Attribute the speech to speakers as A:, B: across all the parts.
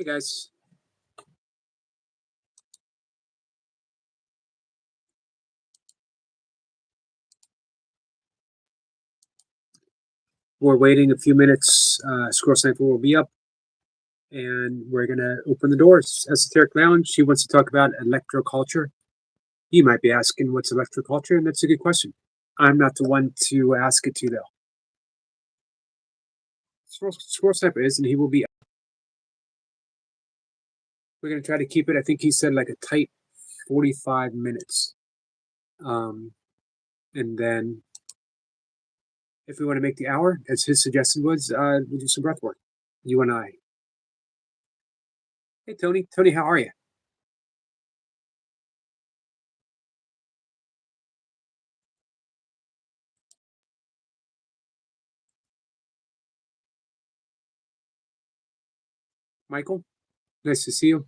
A: Hey guys, we're waiting a few minutes. Squirrel Sniper will be up, and we're gonna open the doors. Esoteric Lounge. She wants to talk about Electro-Culture. You might be asking what's Electro-Culture, and that's a good question. I'm not the one to ask it to though. Squirrel Sniper is, and he will be up. We're gonna try to keep it. I think he said like a tight 45 minutes, um, and then if we want to make the hour, as his suggestion was, we'll do some breath work. You and I. Hey Tony, Tony, how are you? Michael, nice to see you.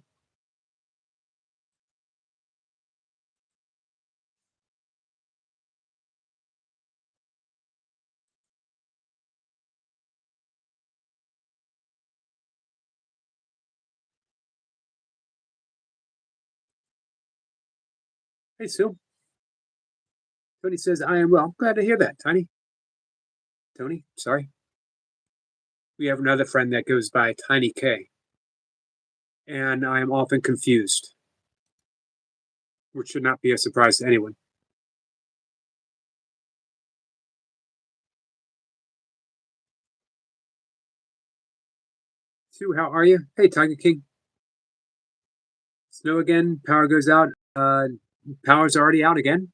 A: Hey Sue. Tony says, I am well. Glad to hear that, Tony. Tony, sorry. We have another friend that goes by Tiny K, and I am often confused, which should not be a surprise to anyone. Sue, how are you? Hey, Tiger King. Snow again. Power goes out. Power's already out again.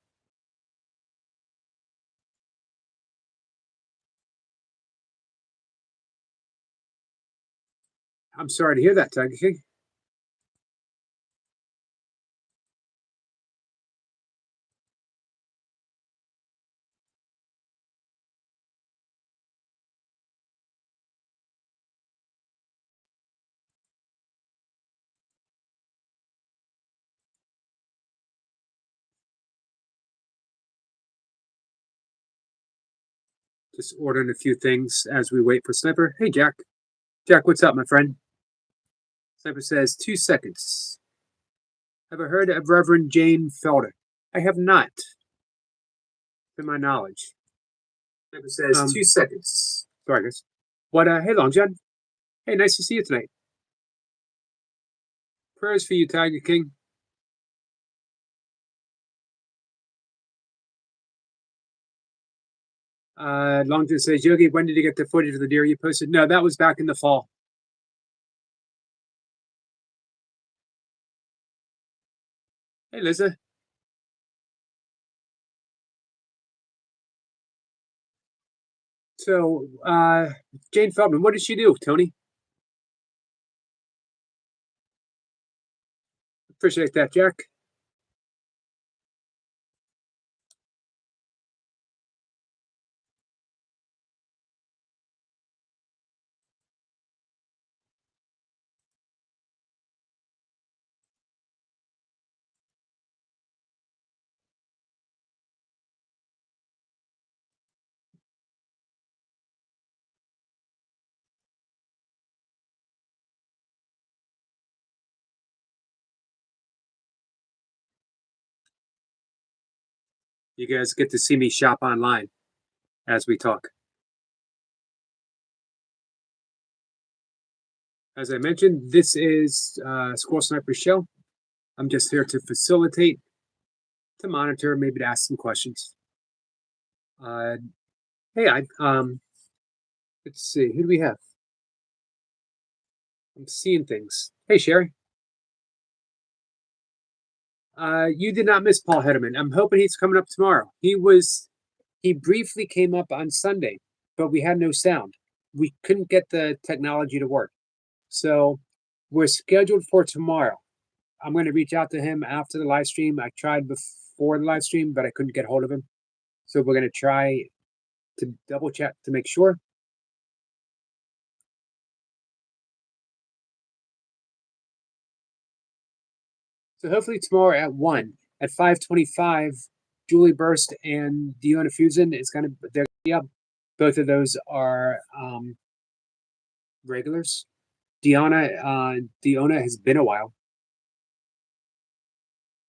A: I'm sorry to hear that, Tiger King. Just ordering a few things as we wait for Sniper. Hey, Jack. Jack, what's up, my friend? Sniper says, 2 seconds. Have I heard of Reverend Jane Felder? I have not, to my knowledge. Sniper says, 2 seconds. Sorry, guys. What, hey, Long John. Hey, nice to see you tonight. Prayers for you, Tiger King. Longton says, Yogi, when did you get the footage of the deer you posted? No, that was back in the fall. Hey, Liza. So, Jane Feldman, what did she do, Tony? Appreciate that, Jack. You guys get to see me shop online as we talk. As I mentioned, this is Squirrel Sniper Show. I'm just here to facilitate, to monitor, maybe to ask some questions. Hey, let's see, who do we have? I'm seeing things. Hey, Sherry. You did not miss Paul Hederman. I'm hoping he's coming up tomorrow. He briefly came up on Sunday, but we had no sound. We couldn't get the technology to work. So we're scheduled for tomorrow. I'm going to reach out to him after the live stream. I tried before the live stream, but I couldn't get hold of him. So we're going to try to double check to make sure. So hopefully tomorrow at 1. At 5:25, Julie Burst and Diona Fusen is going to, they're up. Both of those are regulars. Diona has been a while.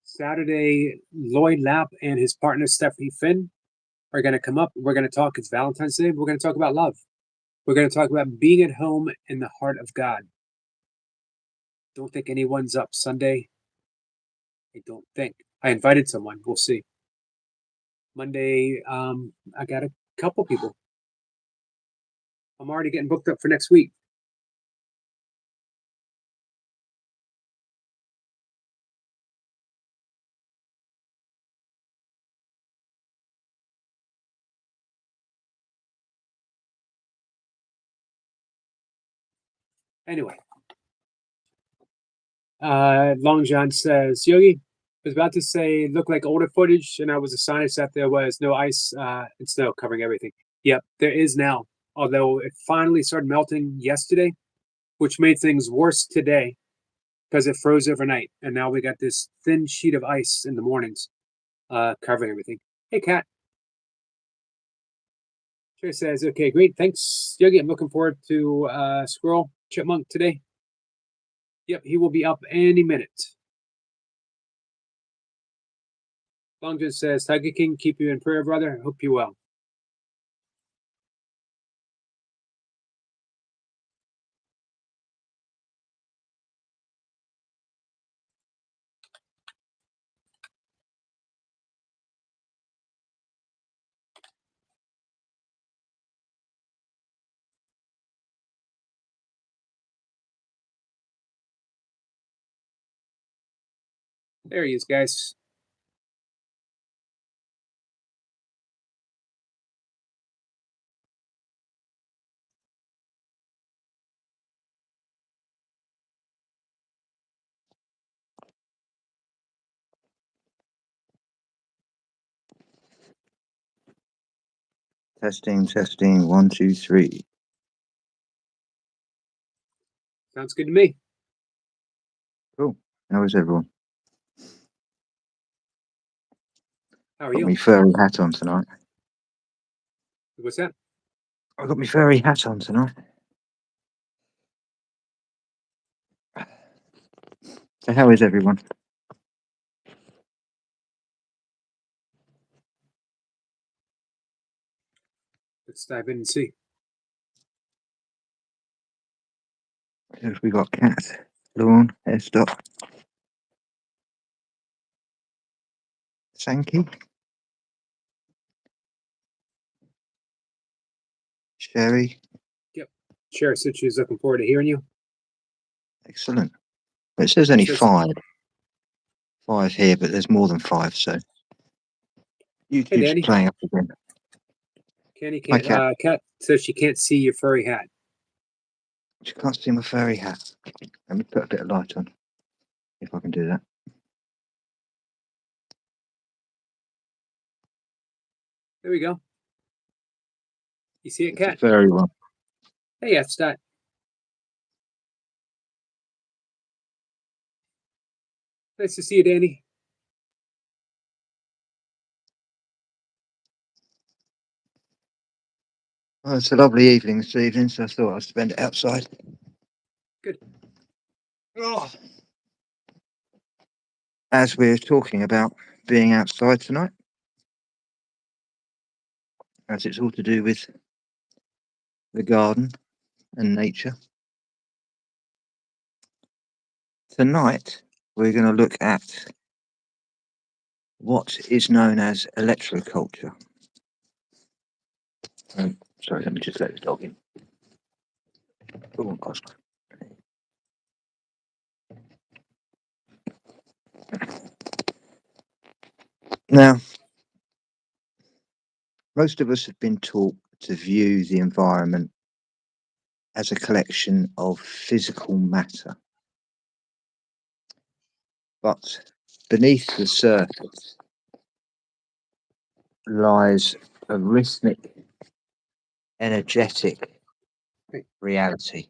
A: Saturday, Lloyd Lapp and his partner Stephanie Finn are going to come up. We're going to talk. It's Valentine's Day. We're going to talk about love. We're going to talk about being at home in the heart of God. Don't think anyone's up Sunday. I don't think. I invited someone. We'll see. Monday, I got a couple people. I'm already getting booked up for next week. Anyway, Long John says, Yogi, I was about to say look like older footage, and I was astonished that there was no ice and snow covering everything. Yep, there is now. Although it finally started melting yesterday, which made things worse today because it froze overnight, and now we got this thin sheet of ice in the mornings covering everything. Hey, Kat. Sure says, okay, great. Thanks, Yogi. I'm looking forward to Squirrel Chipmunk today. Yep, he will be up any minute. Longden says, Tiger King, keep you in prayer, brother. Hope you well. There he is, guys.
B: Testing, testing, 1, 2, 3.
A: Sounds good to me.
B: Cool. How is everyone?
A: How are
B: Got
A: you?
B: my furry hat on tonight.
A: What's that?
B: I got my furry hat on tonight. So how is everyone?
A: Let's dive in and see.
B: We got Cat, Lawn, Stop, Sankey, Sherry.
A: Yep. Share said she's looking forward to hearing you.
B: Excellent. But it says only
A: Says-
B: 5. 5 here, but there's more than 5, so YouTube's
A: Danny.
B: playing up again.
A: Kenny
B: Hi,
A: can't. Kat says she can't see your furry hat.
B: She can't see my furry hat. Let me put a bit of light on, if I can do that.
A: There we go. You see it,
B: It's a
A: Kat?
B: furry one.
A: Hey, that's that. Nice to see you, Danny.
B: Well, it's a lovely evening this evening, so I thought I'd spend it outside.
A: Good.
B: Oh. As we're talking about being outside tonight, as it's all to do with the garden and nature. Tonight, we're going to look at what is known as electro-culture. Sorry, let me just let the dog in. Go on, Oscar. Now, most of us have been taught to view the environment as a collection of physical matter. But beneath the surface lies a rhythmic, energetic reality.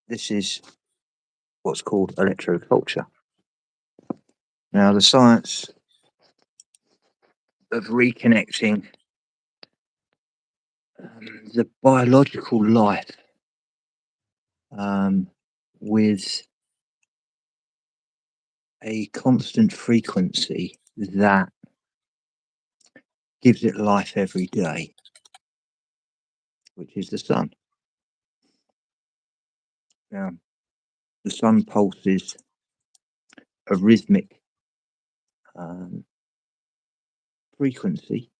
B: This is what's called electro-culture. Now, the science of reconnecting the biological life um, with a constant frequency that gives it life every day, which is the sun. Now, the sun pulses a rhythmic um, frequency,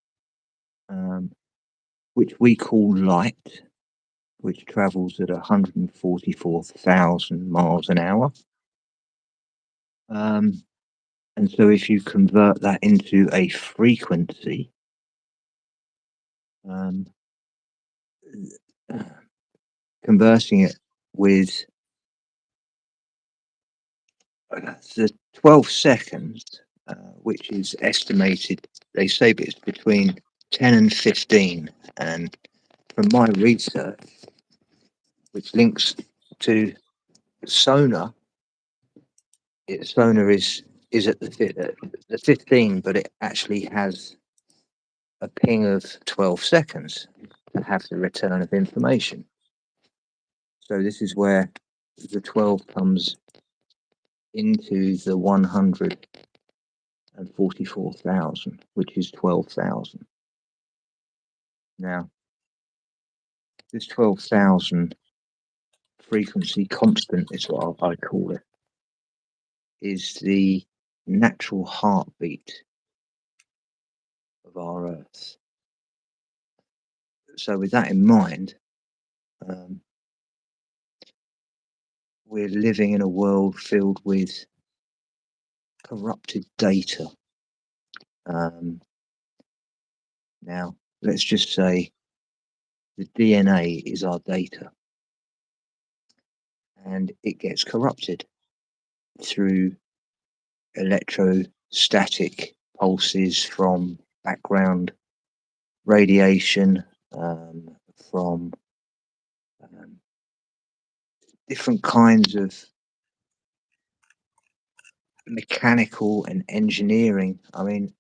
B: um, which we call light, which travels at 144,000 miles an hour. Um, and so, if you convert that into a frequency, um, conversing it with the 12 seconds, which is estimated, they say it's between 10 and 15. And from my research, which links to sonar, sonar is at the 15, but it actually has a ping of 12 seconds to have the return of information. So this is where the 12 comes into the 144,000, which is 12,000. Now, this 12,000 frequency constant is what I call it, is the natural heartbeat of our Earth. So, with that in mind, um, we're living in a world filled with corrupted data. Now, let's just say the DNA is our data, and it gets corrupted through electrostatic pulses from background radiation, from um, different kinds of mechanical and engineering. I mean,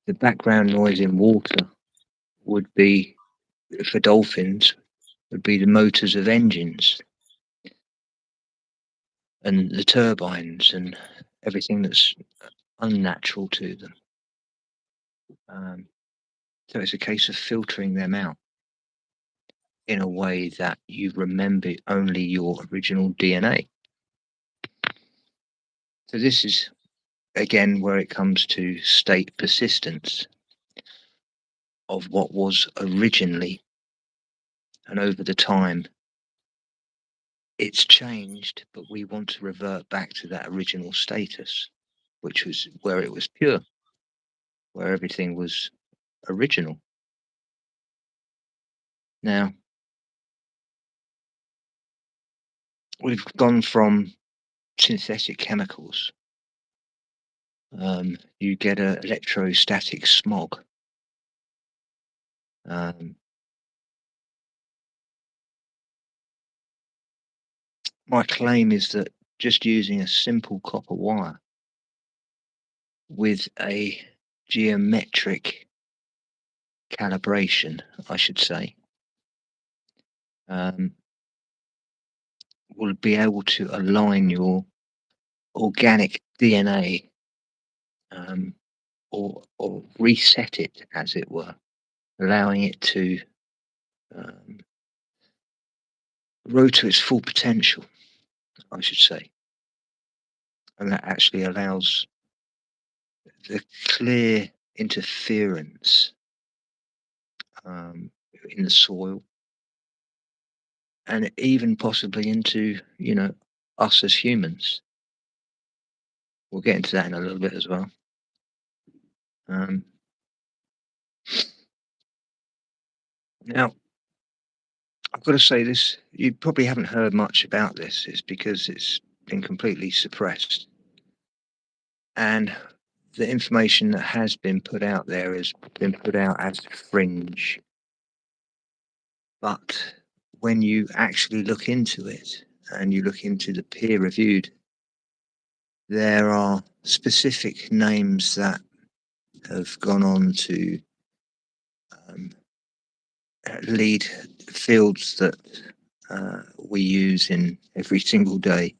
B: the background noise in water would be, for dolphins, would be the motors of engines and the turbines and everything that's unnatural to them. So it's a case of filtering them out in a way that you remember only your original DNA. So this is again where it comes to state persistence of what was originally, and over the time it's changed, but we want to revert back to that original status, which was where it was pure, where everything was original. Now, we've gone from synthetic chemicals. You get an electrostatic smog. My claim is that just using a simple copper wire with a geometric calibration, I should say, will be able to align your organic DNA, or reset it, as it were, allowing it to grow to its full potential, I should say. And that actually allows the clear interference in the soil, and even possibly into, us as humans. We'll get into that in a little bit as well. Now, I've got to say this, you probably haven't heard much about this. It's because it's been completely suppressed. And the information that has been put out there has been put out as fringe. But when you actually look into it and you look into the peer reviewed, there are specific names that have gone on to lead fields that we use in every single day.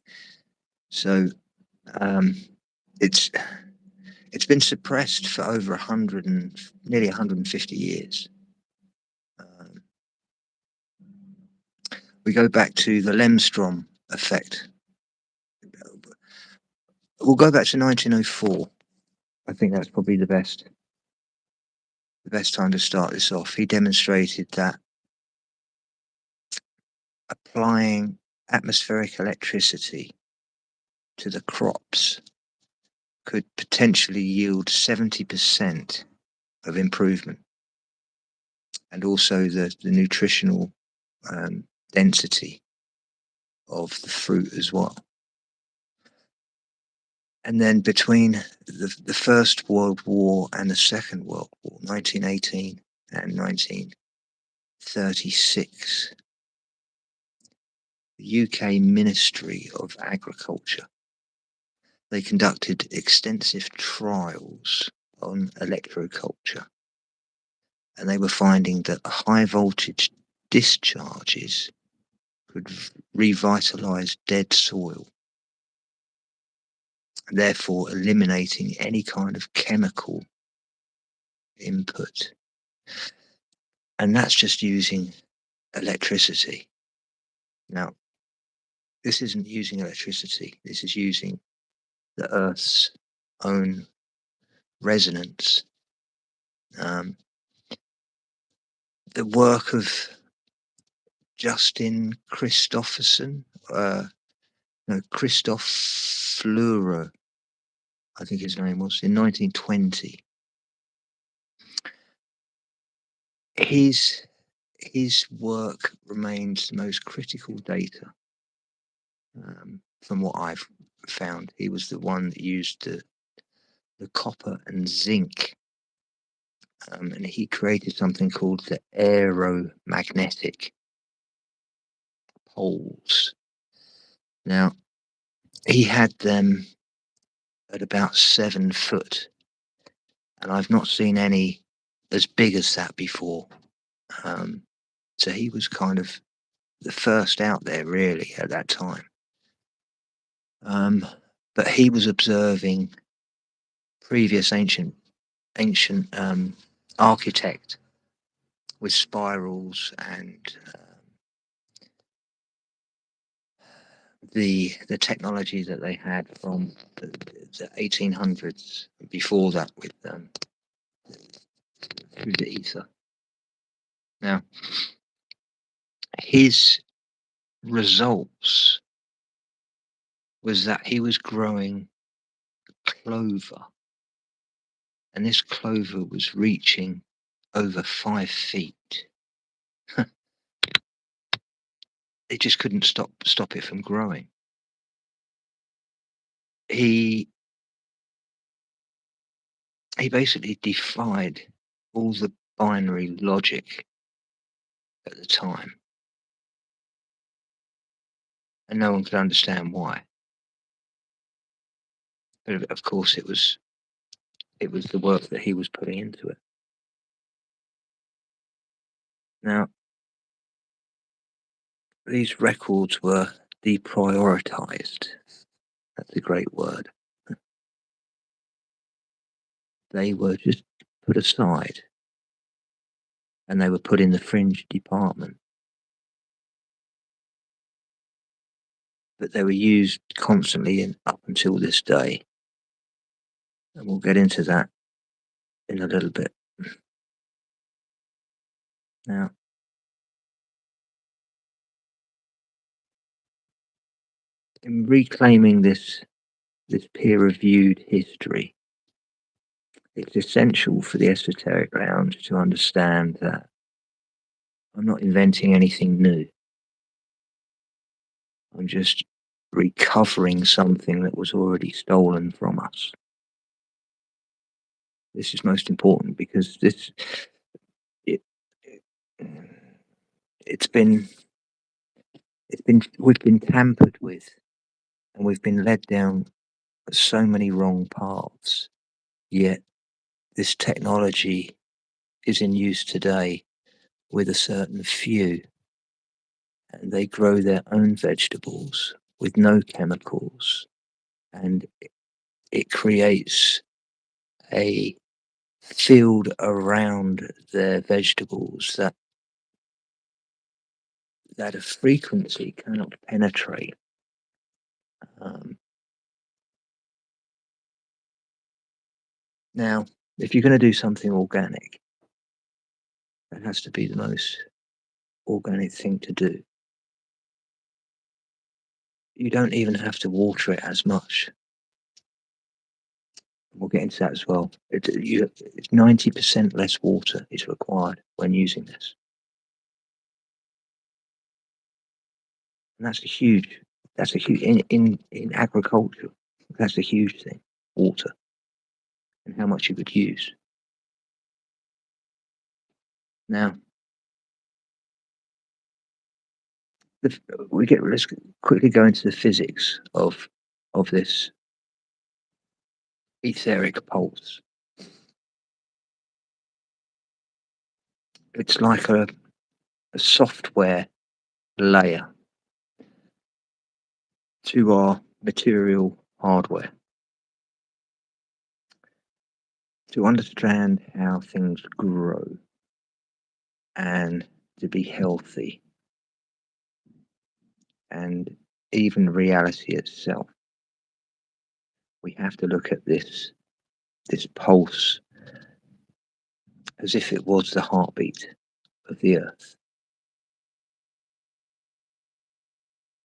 B: So um, it's it's been suppressed for over 100 and nearly 150 years. Um, we go back to the Lemstrom effect. We'll go back to 1904. I think that's probably the best time to start this off. He demonstrated that applying atmospheric electricity to the crops could potentially yield 70% of improvement, and also the nutritional density of the fruit as well. And then between the First World War and the Second World War, 1918 and 1936, the UK Ministry of Agriculture, they conducted extensive trials on electroculture, and they were finding that high voltage discharges could revitalize dead soil, therefore eliminating any kind of chemical input. And that's just using electricity. Now, this isn't using electricity, this is using the Earth's own resonance. The work of Justin Christopherson, no, Christoph Fleurer, I think his name was, in 1920. His work remains the most critical data from what I've found. He was the one that used the copper and zinc, and he created something called the aeromagnetic poles. Now, he had them at about 7 foot, and I've not seen any as big as that before. So he was kind of the first out there, really, at that time. But he was observing previous ancient architect with spirals and the technology that they had from the 1800s. Before that, with through the ether. Now, his results was that he was growing clover, and this clover was reaching over 5 feet. It just couldn't stop it from growing. He basically defied all the binary logic at the time, and no one could understand why. But of course, it was the work that he was putting into it. Now, these records were deprioritized. That's a great word. They were just put aside, and they were put in the fringe department. But they were used constantly and up until this day. And we'll get into that in a little bit. Now, in reclaiming this peer-reviewed history, it's essential for the Esoteric Lounge to understand that I'm not inventing anything new. I'm just recovering something that was already stolen from us. This is most important because we've been tampered with, and we've been led down so many wrong paths. Yet this technology is in use today with a certain few, and they grow their own vegetables with no chemicals, and it creates a field around their vegetables that a frequency cannot penetrate. Um, Now, if you're going to do something organic, that has to be the most organic thing to do. You don't even have to water it as much. We'll get into that as well. It's 90% less water is required when using this. And that's a huge, in agriculture, that's a huge thing, water, and how much you could use. Now, let's quickly go into the physics of this etheric pulse. It's like a software layer to our material hardware to understand how things grow and to be healthy, and even reality itself. We have to look at this pulse as if it was the heartbeat of the earth.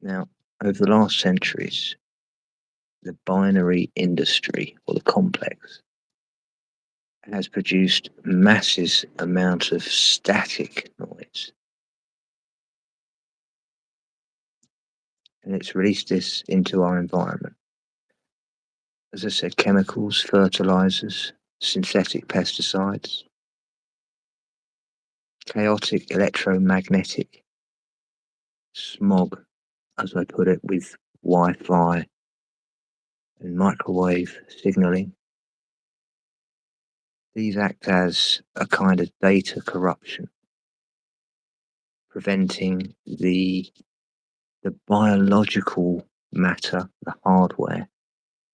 B: Now, over the last centuries, the binary industry, or the complex, has produced massive amounts of static noise, and it's released this into our environment. As I said, chemicals, fertilizers, synthetic pesticides, chaotic electromagnetic smog, as I put it, with Wi-Fi and microwave signaling. These act as a kind of data corruption, preventing the biological matter, the hardware,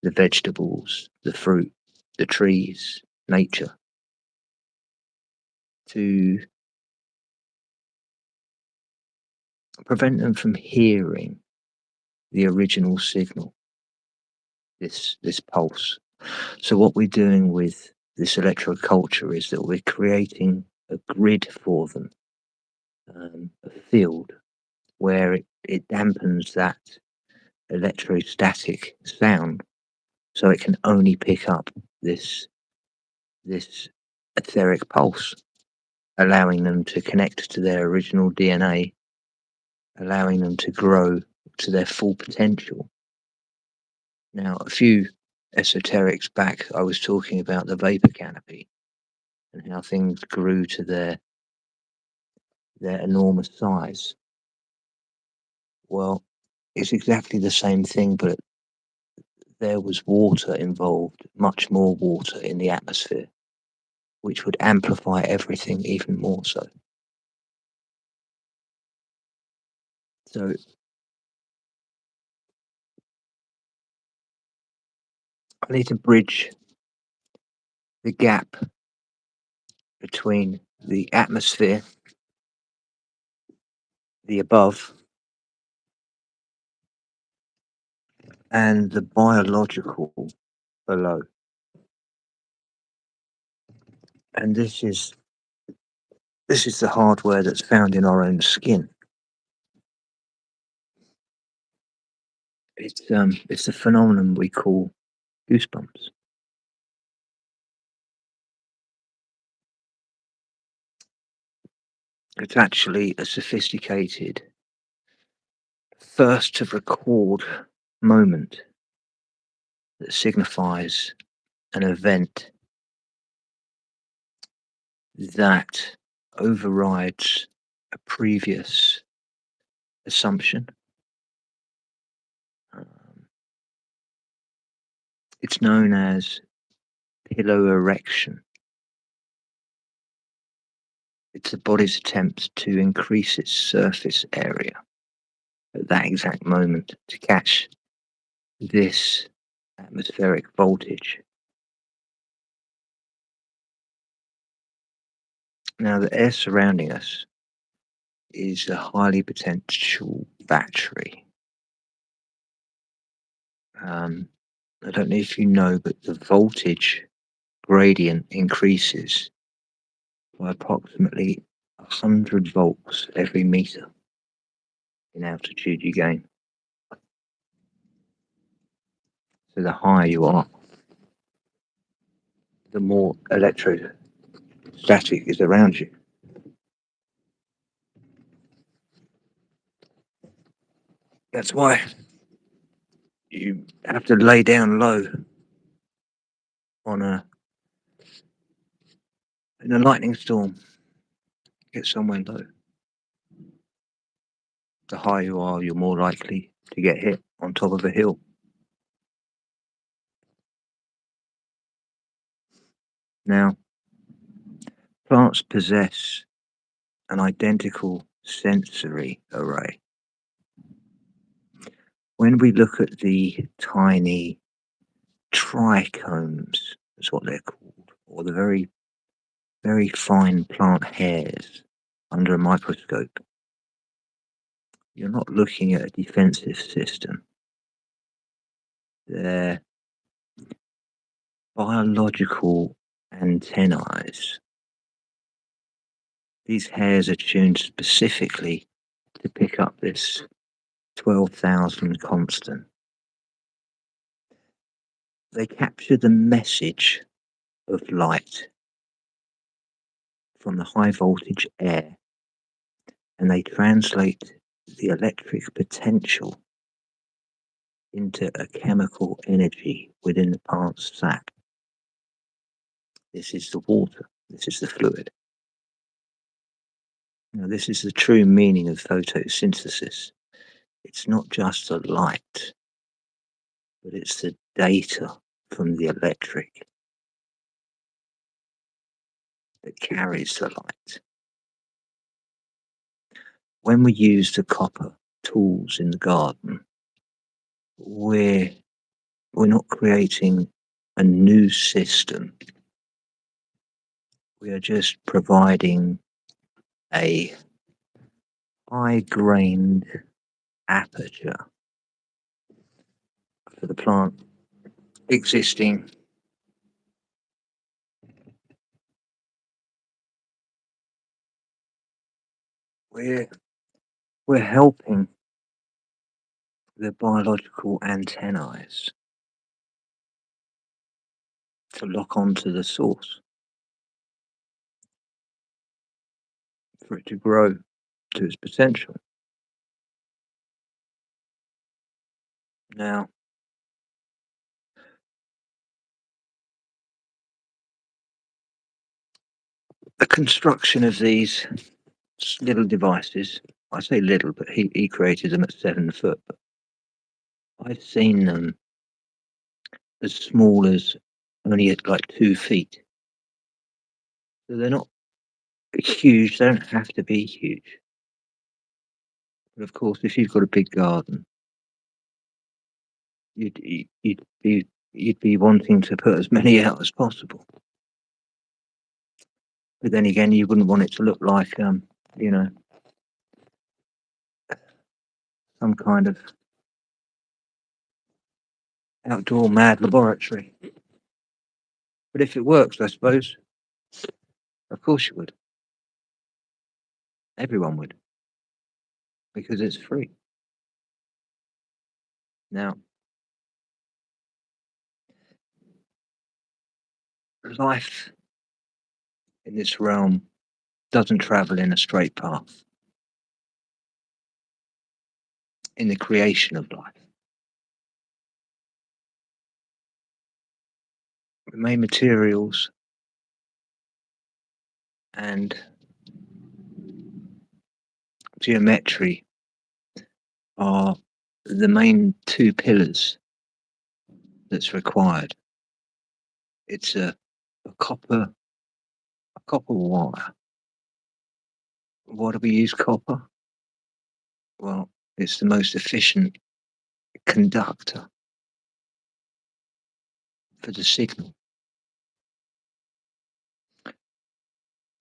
B: the vegetables, the fruit, the trees, nature, to prevent them from hearing the original signal, this pulse. So what we're doing with this electro-culture is that we're creating a grid for them, a field where it dampens that electrostatic sound, so it can only pick up this etheric pulse, allowing them to connect to their original DNA, allowing them to grow to their full potential. Now, a few esoterics back, I was talking about the vapor canopy and how things grew to their enormous size. Well, it's exactly the same thing, but there was water involved, much more water in the atmosphere, which would amplify everything even more so. So I need to bridge the gap between the atmosphere, the above, and the biological below. And this is the hardware that's found in our own skin. It's a phenomenon we call goosebumps. It's actually a sophisticated first to record moment that signifies an event that overrides a previous assumption. Um, it's known as pillow erection. It's the body's attempt to increase its surface area at that exact moment to catch this atmospheric voltage. Now, the air surrounding us is a highly potential battery. I don't know if you know, but the voltage gradient increases by approximately 100 volts every meter in altitude you gain. So the higher you are, the more electrostatic is around you. That's why you have to lay down low on in a lightning storm. Get somewhere low. The higher you are, you're more likely to get hit on top of a hill. Now, plants possess an identical sensory array. When we look at the tiny trichomes, that's what they're called, or the very, very fine plant hairs under a microscope, you're not looking at a defensive system. They're biological antennae. These hairs are tuned specifically to pick up this 12,000 constant. They capture the message of light from the high voltage air, and they translate the electric potential into a chemical energy within the plant's sap. This is the water, this is the fluid. Now, this is the true meaning of photosynthesis. It's not just the light, but it's the data from the electric that carries the light. When we use the copper tools in the garden, we're not creating a new system. We are just providing a high-grained aperture for the plant existing. We're helping the biological antennae to lock onto the source for it to grow to its potential. Now, the construction of these little devices, I say little, but he created them at 7 foot. But I've seen them as small as only at like 2 feet. So they're not huge, they don't have to be huge. But of course, if you've got a big garden, you'd be wanting to put as many out as possible. But then again, you wouldn't want it to look like, some kind of outdoor mad laboratory. But if it works, I suppose, of course you would. Everyone would, because it's free. Now, life in this realm doesn't travel in a straight path. In the creation of life, the main materials and geometry are the main two pillars that's required. It's a copper wire Why do we use copper? Well, it's the most efficient conductor for the signal,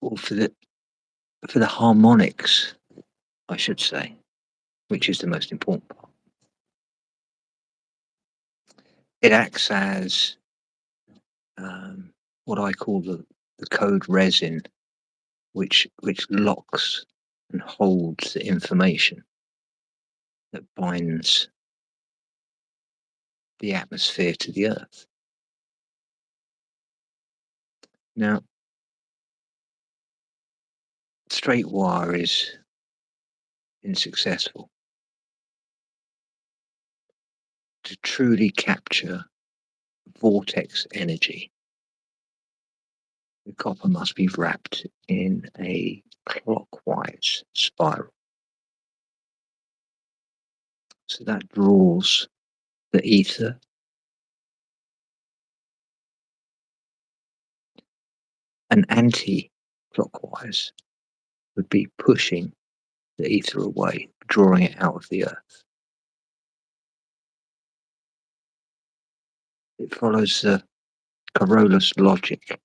B: or for the harmonics, I should say, which is the most important part. It acts as what I call the code resin, which locks and holds the information that binds the atmosphere to the earth. Now, straight wire is unsuccessful. To truly capture vortex energy, the copper must be wrapped in a clockwise spiral. So that draws the ether and anti-clockwise would be pushing the ether away, drawing it out of the earth. It follows the Carolus logic.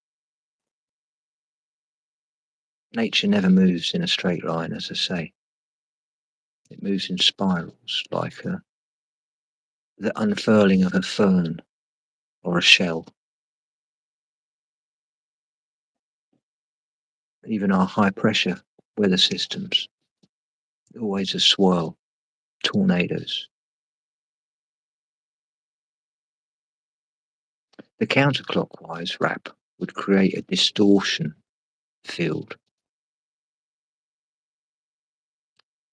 B: Nature never moves in a straight line, as I say. It moves in spirals, like the unfurling of a fern or a shell. Even our high pressure weather systems, always a swirl, tornadoes. The counterclockwise wrap would create a distortion field,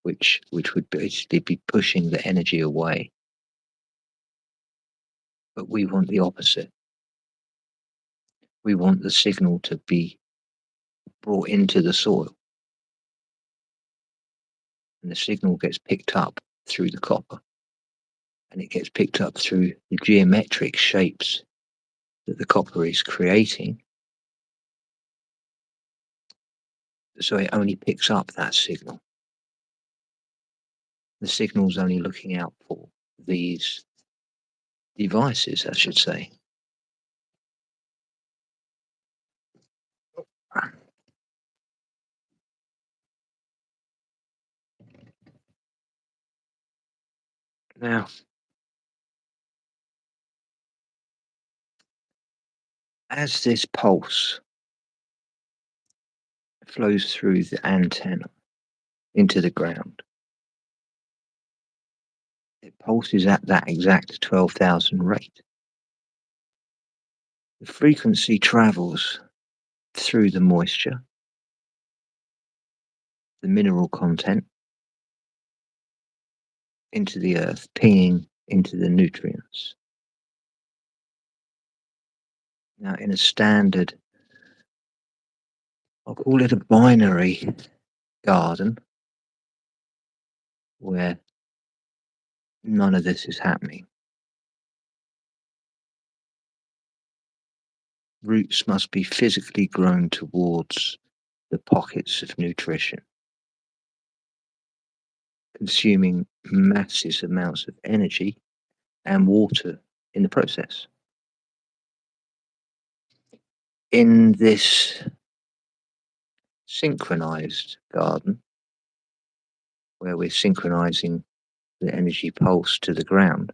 B: which would basically be pushing the energy away. But we want the opposite. We want the signal to be brought into the soil. And the signal gets picked up through the copper. And it gets picked up through the geometric shapes that the copper is creating. So it only picks up that signal. The signal's only looking out for these devices, I should say. Now, as this pulse flows through the antenna into the ground, it pulses at that exact 12,000 rate. The frequency travels through the moisture, the mineral content, into the earth, pinging into the nutrients. Now, in a standard, I'll call it a binary garden, where none of this is happening. Roots must be physically grown towards the pockets of nutrition, consuming massive amounts of energy and water in the process. In this synchronized garden, where we're synchronizing the energy pulse to the ground,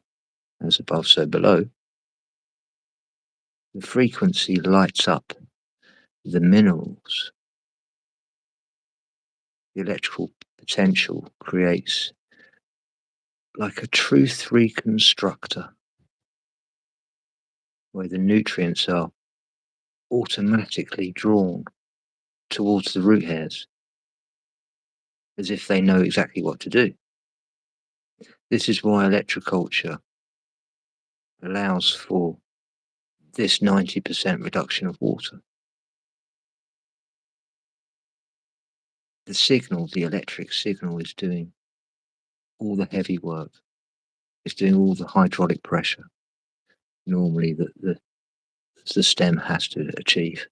B: as above, so below, the frequency lights up the minerals. The electrical potential creates like a truth reconstructor, where the nutrients are automatically drawn towards the root hairs, as if they know exactly what to do. This is why electroculture allows for this 90% reduction of water. The signal, the electric signal, is doing all the heavy work. It's doing all the hydraulic pressure normally that the stem has to achieve.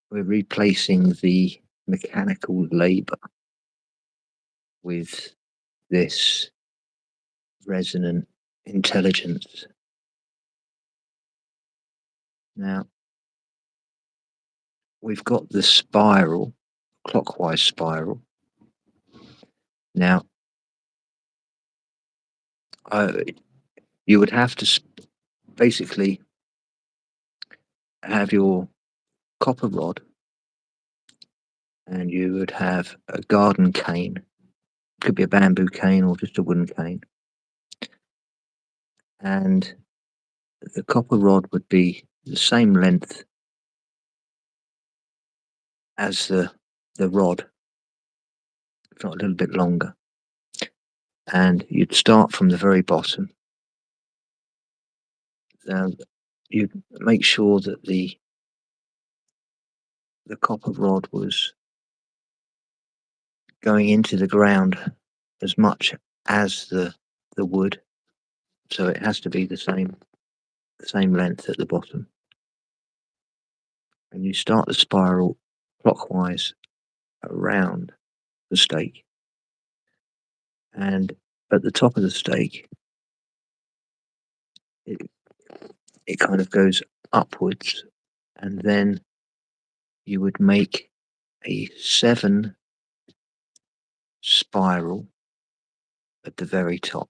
B: We're replacing the mechanical labor with this resonant intelligence. Now, we've got the spiral, clockwise spiral. Now, you would have to basically have your copper rod, and you would have a garden cane. Could be a bamboo cane or just a wooden cane. And the copper rod would be the same length as the rod, if not a little bit longer. And you'd start from the very bottom. You'd make sure that the copper rod was going into the ground as much as the wood, so it has to be the same length at the bottom. And you start the spiral clockwise around the stake, and at the top of the stake it kind of goes upwards, and then you would make a 7 spiral at the very top.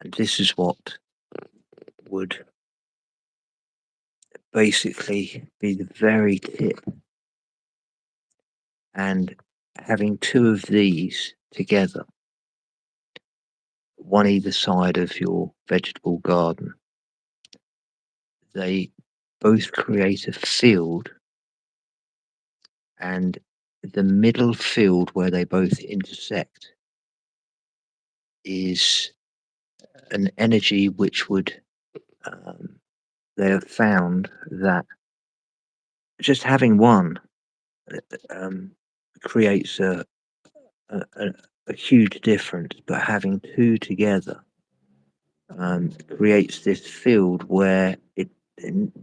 B: And this is what would basically be the very tip. And having 2 of these together, one either side of your vegetable garden, they both create a field, and the middle field where they both intersect is an energy which would, they have found that just having one creates a huge difference, but having 2 together creates this field where it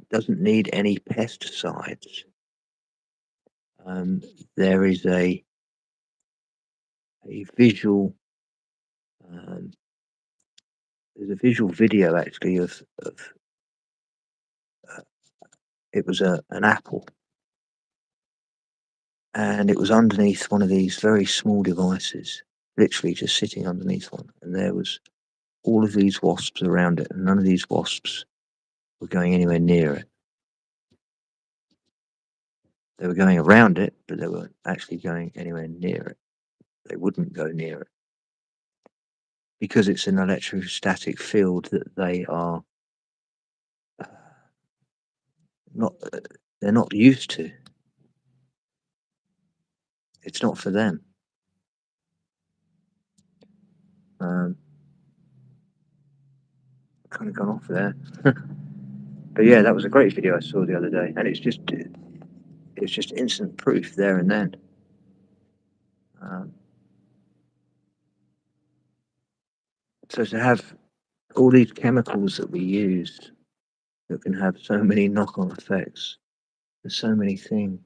B: doesn't need any pesticides. There is a visual, there's a visual video actually of it was an apple, and it was underneath one of these very small devices, literally just sitting underneath one, and there was all of these wasps around it, and none of these wasps were going anywhere near it. They were going around it, but they weren't actually going anywhere near it. They wouldn't go near it because it's an electrostatic field that they are not, they're not used to. It's not for them. Kind of gone off there. But yeah, that was a great video I saw the other day, and it's just instant proof there and then. So to have all these chemicals that we use that can have so many knock-on effects, there's so many things.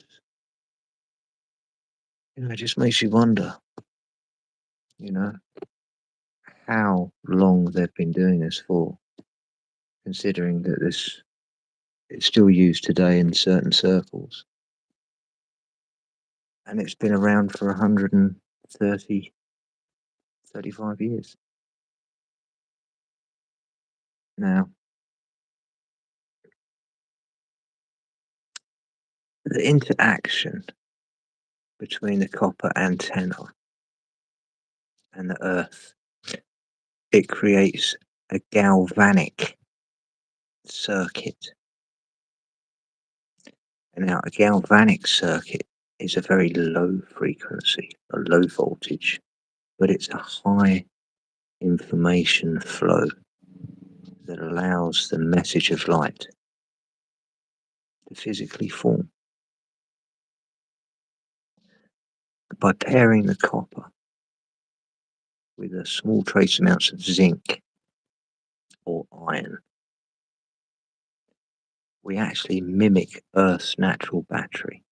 B: It just makes you wonder, how long they've been doing this for, considering that this is still used today in certain circles. And it's been around for 130, 35 years. Now, the interaction between the copper antenna and the earth, it creates a galvanic circuit. And now a galvanic circuit is a very low frequency, a low voltage, but it's a high information flow that allows the message of light to physically form. By pairing the copper with a small trace amounts of zinc or iron, we actually mimic Earth's natural battery.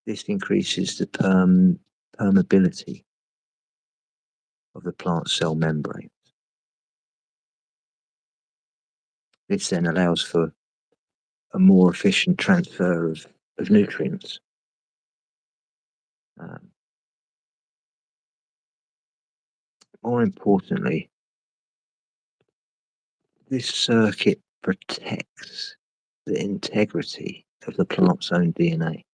B: This increases the permeability of the plant cell membrane. This then allows for a more efficient transfer of nutrients. More importantly, this circuit protects the integrity of the plant's own DNA,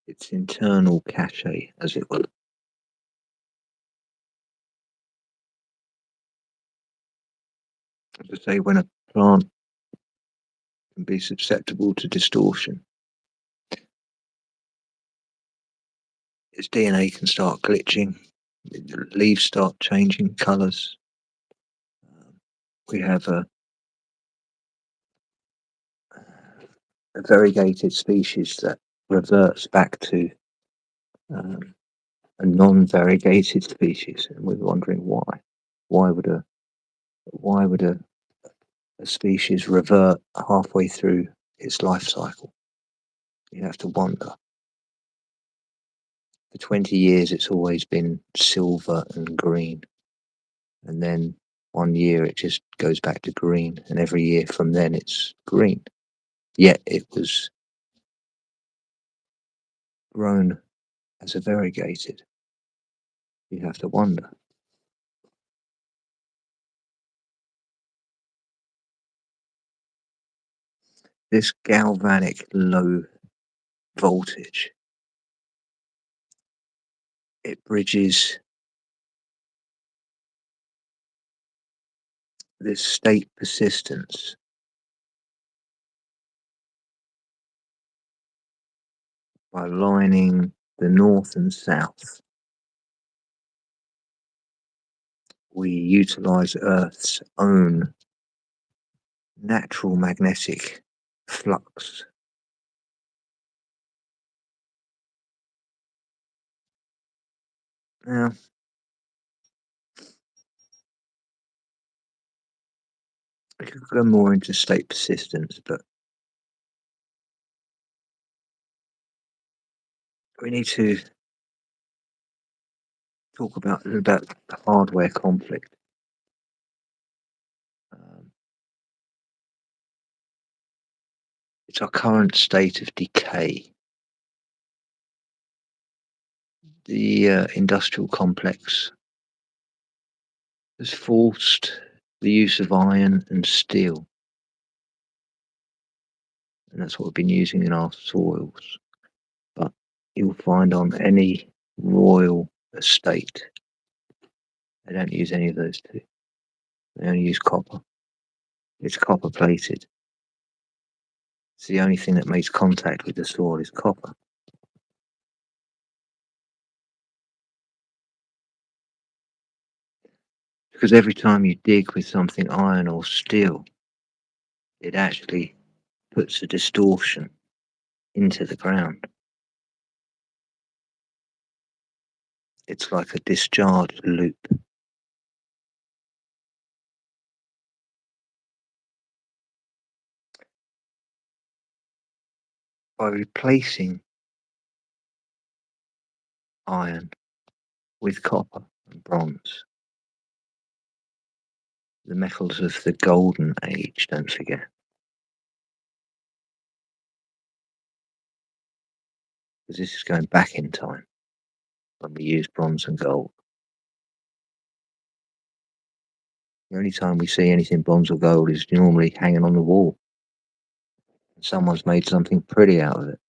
B: its internal cache, as it were. As I say, when a plant can be susceptible to distortion, its DNA can start glitching, the leaves start changing colours. We have a variegated species that reverts back to a non-variegated species, and we're wondering why. Why would a species revert halfway through its life cycle? You have to wonder. For 20 years, it's always been silver and green, and then one year it just goes back to green, and every year from then it's green. Yet it was grown as a variegated. You have to wonder. This galvanic low voltage, it bridges this state persistence by lining the north and south. We utilize Earth's own natural magnetic flux. Now, we could go more into state persistence, but we need to talk about the hardware conflict. It's our current state of decay. The industrial complex has forced the use of iron and steel, and that's what we've been using in our soils. But you'll find on any royal estate, they don't use any of those two. They only use copper. It's copper plated. It's the only thing that makes contact with the soil is copper. Because every time you dig with something iron or steel, it actually puts a distortion into the ground. It's like a discharged loop. By replacing iron with copper and bronze, the metals of the golden age, don't forget. Because this is going back in time when we use bronze and gold. The only time we see anything bronze or gold is normally hanging on the wall. And someone's made something pretty out of it,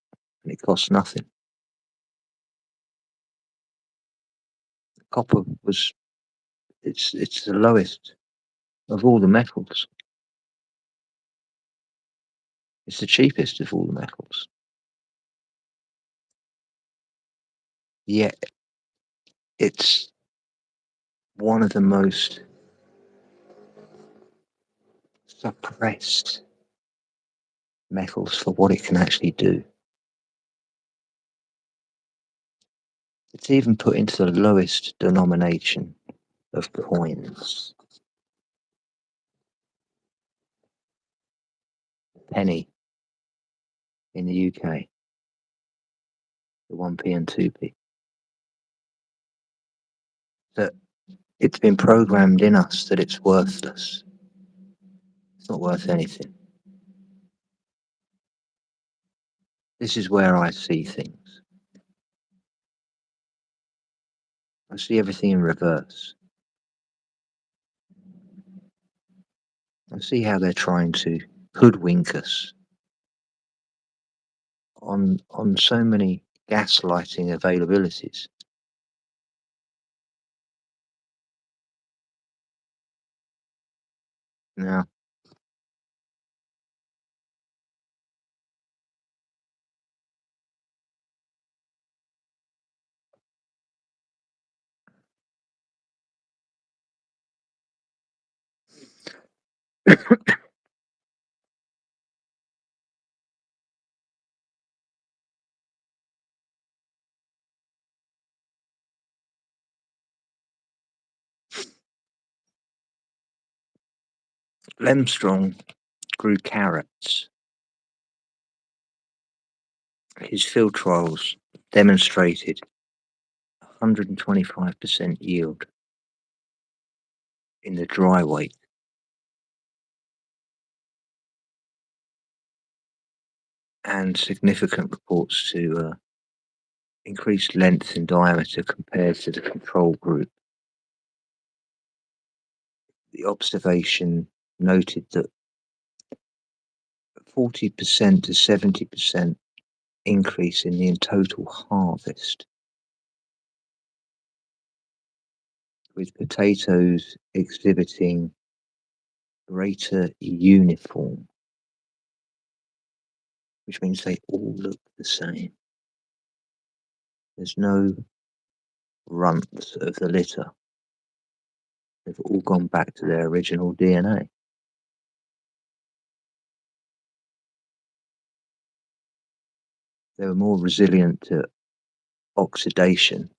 B: and it costs nothing. Copper it's the lowest of all the metals. It's the cheapest of all the metals. Yet it's one of the most suppressed metals for what it can actually do. It's even put into the lowest denomination of coins. penny in the UK, the 1p and 2p. That it's been programmed in us that it's worthless. It's not worth anything. This is where I see things. I see everything in reverse. I see how they're trying to hoodwink us on so many gaslighting availabilities. Now, Lemstrong grew carrots. His field trials demonstrated 125% yield in the dry weight. And significant reports to increased length and diameter compared to the control group. The observation noted that 40% to 70% increase in the total harvest, with potatoes exhibiting greater uniform, which means they all look the same. There's no runts of the litter. They've all gone back to their original DNA. They were more resilient to oxidation.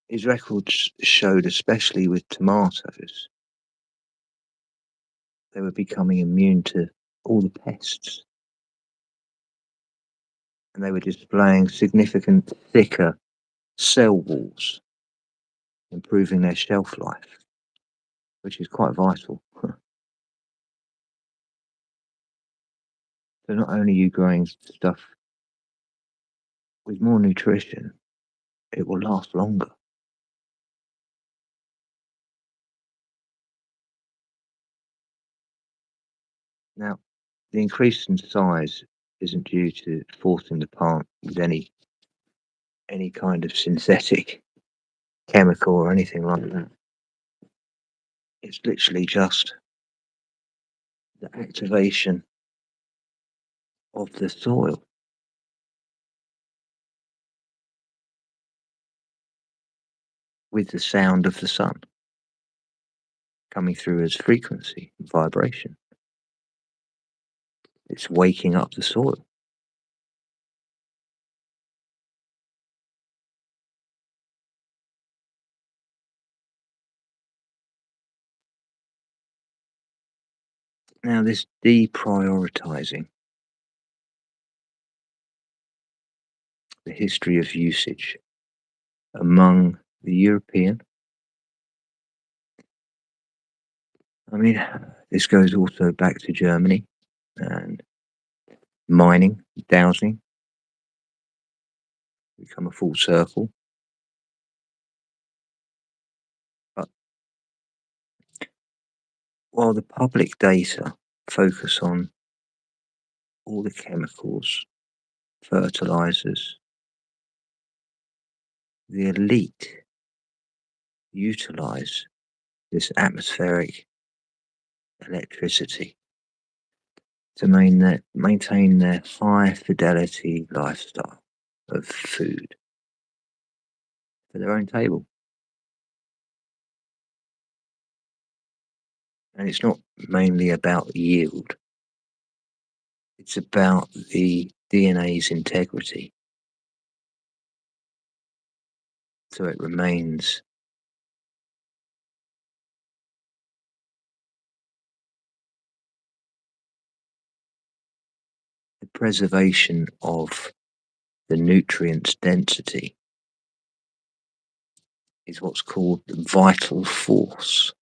B: His records showed, especially with tomatoes, they were becoming immune to all the pests. And they were displaying significant thicker cell walls, improving their shelf life, which is quite vital. So not only are you growing stuff with more nutrition, it will last longer. Now, the increase in size isn't due to forcing the plant with any kind of synthetic chemical or anything like that. It's literally just the activation of the soil. With the sound of the sun coming through as frequency and vibration. It's waking up the soil. Now, this deprioritizing the history of usage among the European, I mean, this goes also back to Germany and mining, dowsing, become a full circle. But while the public data focus on all the chemicals, fertilizers, the elite utilize this atmospheric electricity to maintain their high fidelity lifestyle of food for their own table. And it's not mainly about yield. It's about the DNA's integrity. So it remains preservation of the nutrients density is what's called the vital force.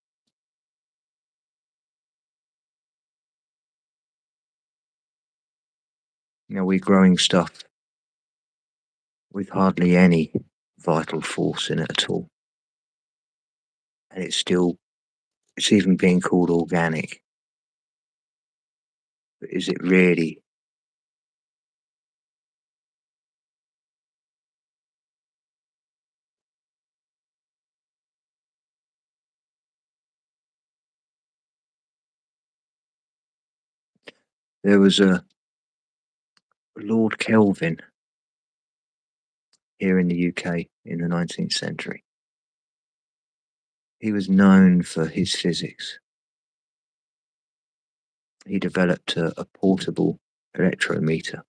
B: Now we're growing stuff with hardly any vital force in it at all. And it's even being called organic. But is it really? There was a Lord Kelvin here in the UK in the 19th century. He was known for his physics. He developed a portable electrometer.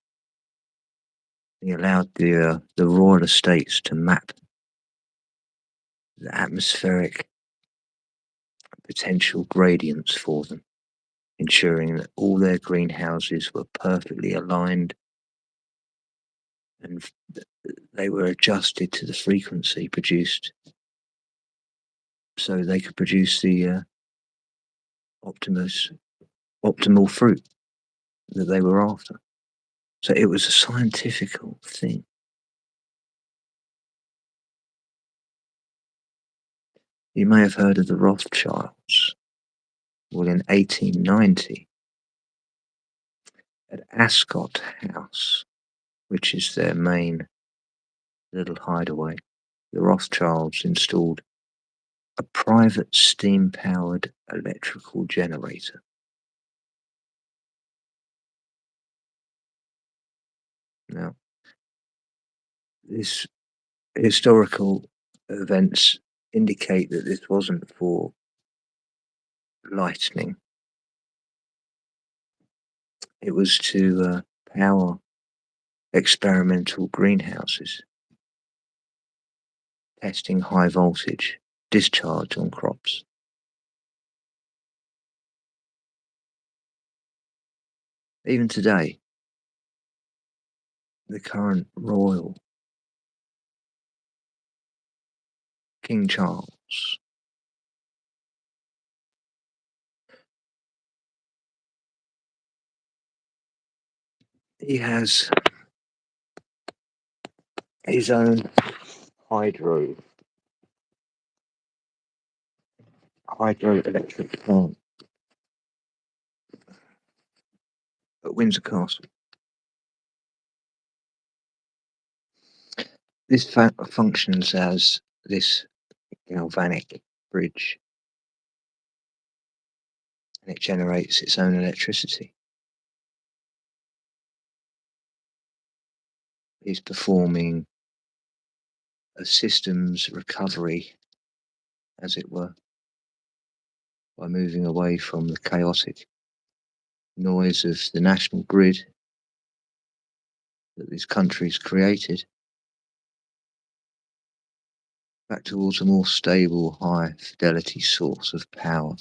B: He allowed the royal estates to map the atmospheric potential gradients for them, ensuring that all their greenhouses were perfectly aligned and they were adjusted to the frequency produced so they could produce the optimal fruit that they were after. So it was a scientific thing. You may have heard of the Rothschilds. Well, in 1890, at Ascot House, which is their main little hideaway, the Rothschilds installed a private steam-powered electrical generator. Now, this historical events indicate that this wasn't for lightning. It was to power experimental greenhouses, testing high voltage discharge on crops. Even today, the current royal King Charles he has his own hydroelectric plant at Windsor Castle. This functions as this galvanic bridge, and it generates its own electricity. It's performing a systems recovery, as it were, by moving away from the chaotic noise of the national grid that this country's created, back towards a more stable, high fidelity source of power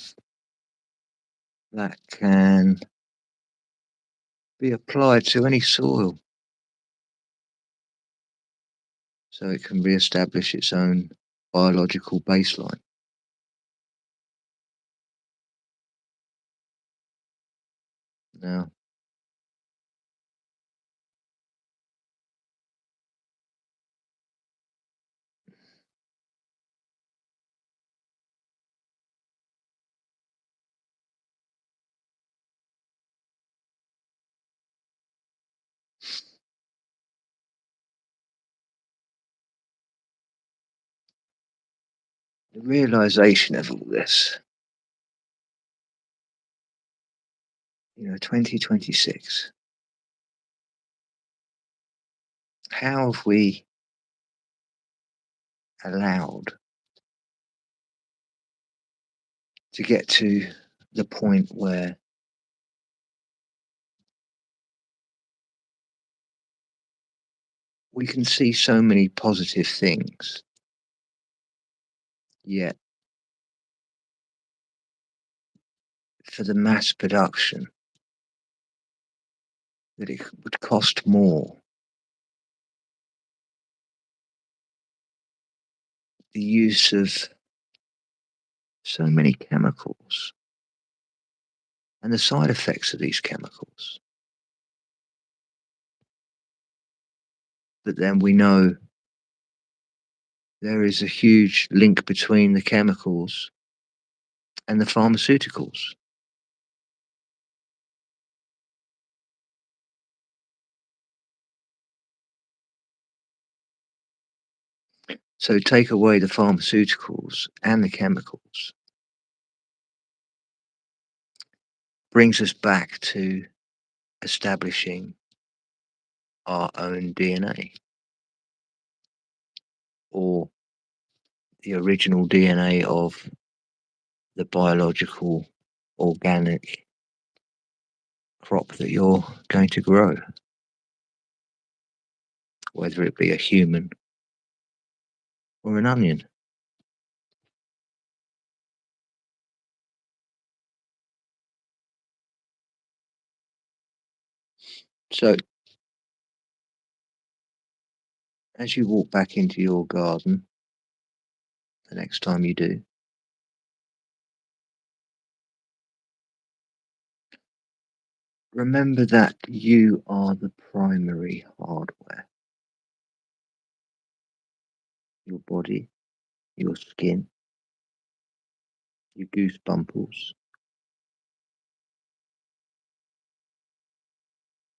B: that can be applied to any soil, so it can re-establish its own biological baseline. Now, the realization of all this, 2026, how have we allowed to get to the point where we can see so many positive things, yet for the mass production that it would cost more. The use of so many chemicals and the side effects of these chemicals. But then we know there is a huge link between the chemicals and the pharmaceuticals. So take away the pharmaceuticals and the chemicals, brings us back to establishing our own DNA, or the original DNA of the biological, organic crop that you're going to grow, whether it be a human or an onion. So, as you walk back into your garden, the next time you do, remember that you are the primary hardware. Your body, your skin, your goosebumples,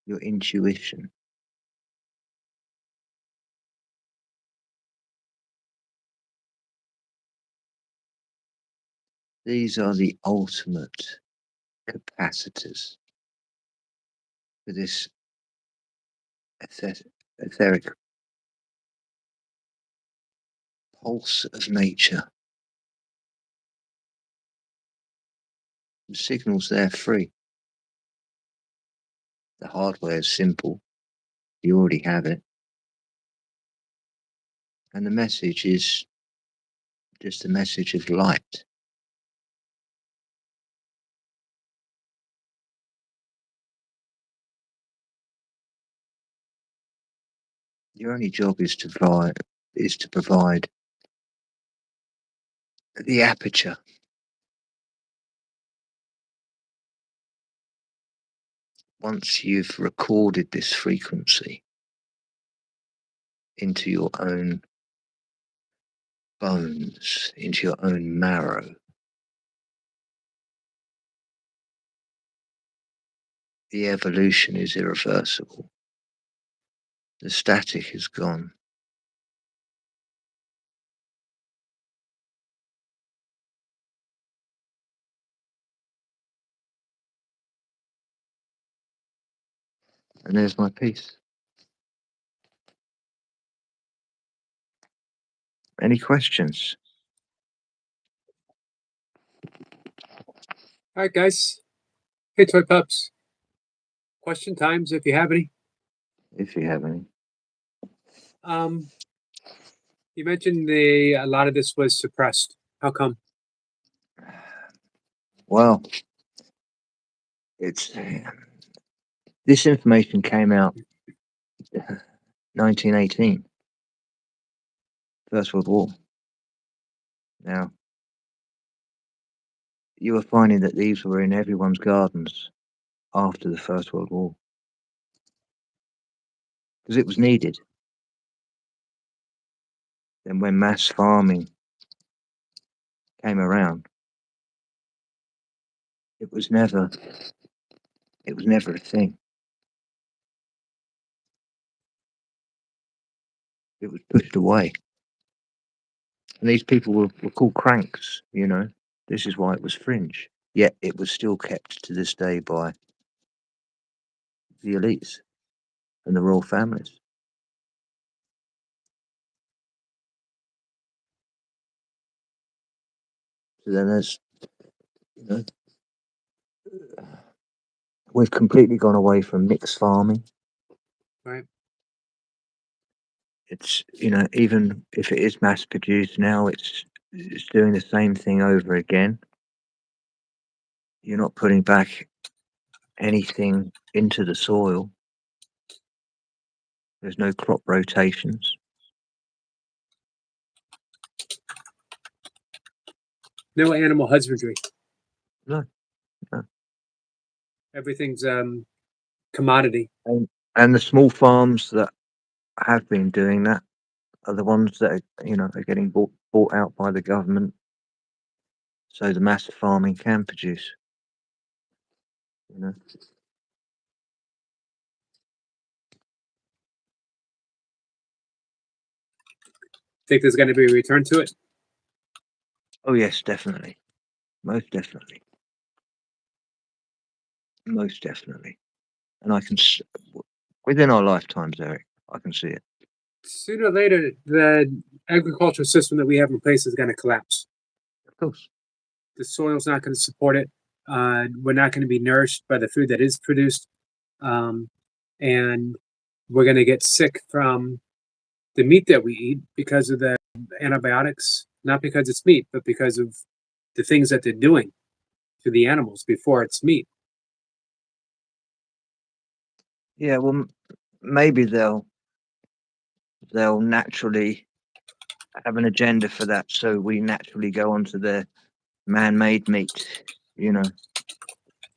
B: your intuition. These are the ultimate capacitors for this etheric pulse of nature. The signal's there free. The hardware is simple. You already have it. And the message is just a message of light. Your only job is to provide the aperture. Once you've recorded this frequency into your own bones, into your own marrow, the evolution is irreversible. The static is gone. And there's my piece. Any questions?
A: All right, guys. Hey, toy pups. Question times, if you have any.
B: If you have any.
A: You mentioned a lot of this was suppressed. How come?
B: Well, it's this information came out 1918, First World War. Now, you were finding that these were in everyone's gardens after the First World War because it was needed. Then, when mass farming came around, it was never a thing. It was pushed away. And these people were called cranks, you know. This is why it was fringe. Yet it was still kept to this day by the elites and the royal families. So then there's, you know, we've completely gone away from mixed farming.
A: Right.
B: It's, you know, even if it is mass produced now, it's doing the same thing over again. You're not putting back anything into the soil. There's no crop rotations.
A: No animal husbandry.
B: No, no.
A: Everything's commodity.
B: And the small farms that have been doing that are the ones that are getting bought out by the government, so the massive farming can produce. You know.
A: Think there's going to be a return to it?
B: Oh yes, definitely, most definitely, most definitely. And I can within our lifetimes, Eric, I can see it.
A: Sooner or later, the agricultural system that we have in place is going to collapse.
B: Of course.
A: The soil's not going to support it. We're not going to be nourished by the food that is produced. And we're going to get sick from the meat that we eat because of the antibiotics, not because it's meat, but because of the things that they're doing to the animals before it's meat.
B: Yeah, well, maybe they'll naturally have an agenda for that, so we naturally go onto their man-made meat.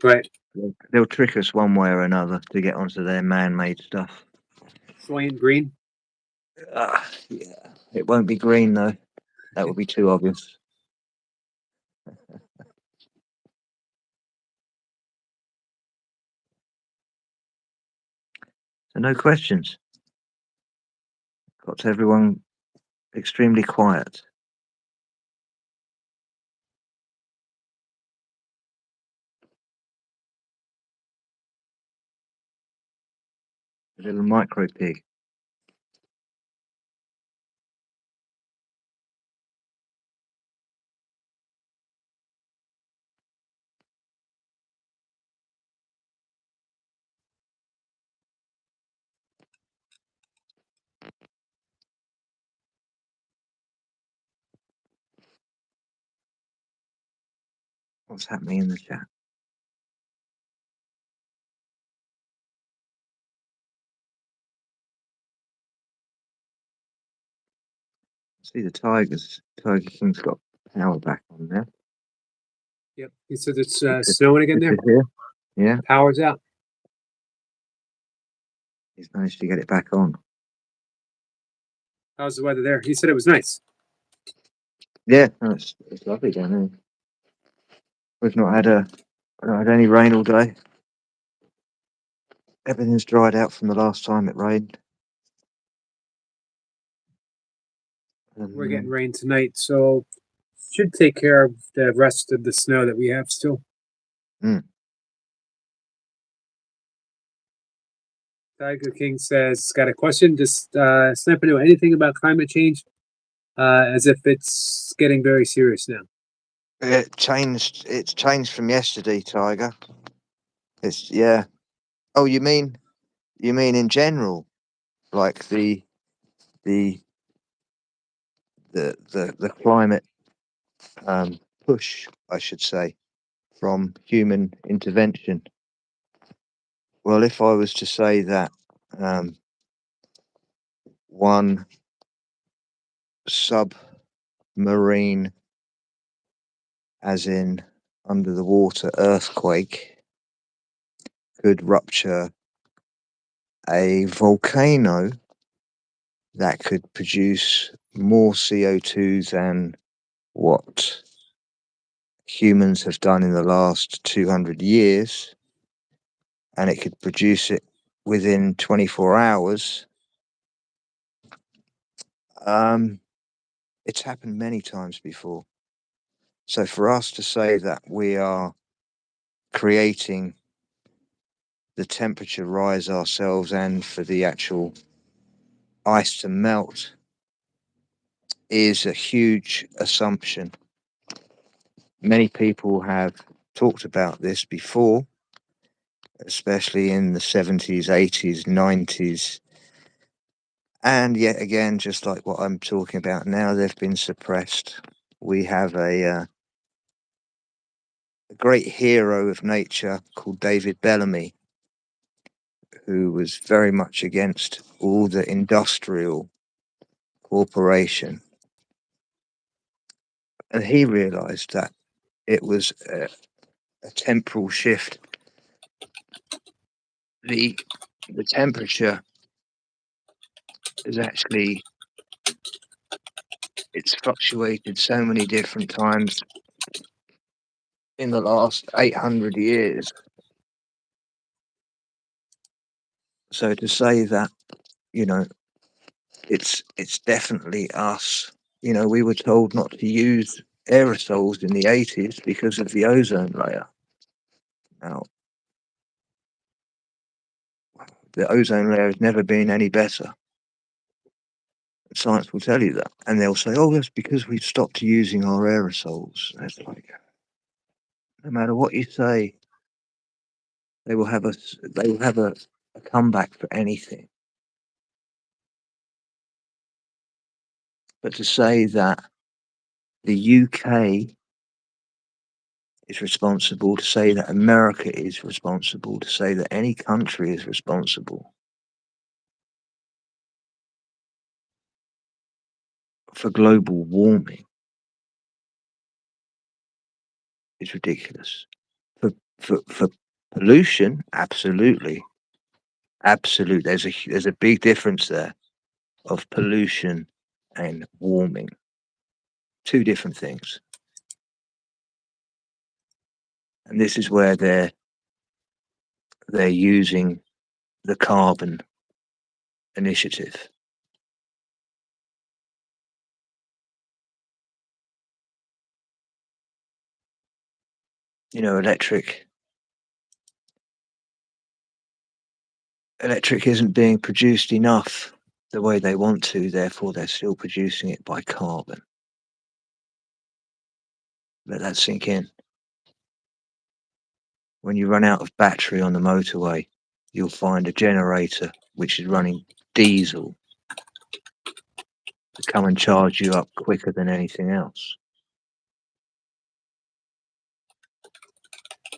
A: Right.
B: They'll trick us one way or another to get onto their man-made stuff.
A: Soy and green.
B: Yeah, it won't be green though. That would be too obvious. So no questions. Got everyone extremely quiet. A little micro pig. What's happening in the chat? See the tigers. Tiger King's got power back on there.
A: Yep. He said it's snowing again there.
B: Here. Yeah.
A: Power's out.
B: He's managed to get it back on.
A: How's the weather there? He said it was nice.
B: Yeah, it's lovely down here. We've not had any rain all day. Everything's dried out from the last time it rained.
A: We're getting rain tonight, so should take care of the rest of the snow that we have still. Tiger King says, got a question. Does Sniper know anything about climate change? As if it's getting very serious now.
B: It's changed from yesterday, Tiger. Yeah. Oh, you mean in general, like the climate push, I should say, from human intervention. Well, if I was to say that one submarine, as in under the water earthquake, could rupture a volcano that could produce more CO2 than what humans have done in the last 200 years, and it could produce it within 24 hours. It's happened many times before. So for us to say that we are creating the temperature rise ourselves and for the actual ice to melt is a huge assumption. Many people have talked about this before, especially in the 70s, 80s, 90s. And yet again, just like what I'm talking about now, they've been suppressed. We have a great hero of nature called David Bellamy, who was very much against all the industrial corporation. And he realized that it was a temporal shift. The temperature is actually, it's fluctuated so many different times in the last 800 years. So to say that, you know, it's definitely us. You know, we were told not to use aerosols in the 80s because of the ozone layer. Now, the ozone layer has never been any better. Science will tell you that. And they'll say, oh, that's because we've stopped using our aerosols. And it's like, no matter what you say, they will have a comeback for anything. But to say that the UK is responsible, to say that America is responsible, to say that any country is responsible for global warming is ridiculous. For pollution, absolutely. Absolute. There's a big difference there of pollution and warming. Two different things. And this is where they're using the carbon initiative. You know, electric isn't being produced enough the way they want to, therefore they're still producing it by carbon. Let that sink in. When you run out of battery on the motorway, you'll find a generator which is running diesel to come and charge you up quicker than anything else.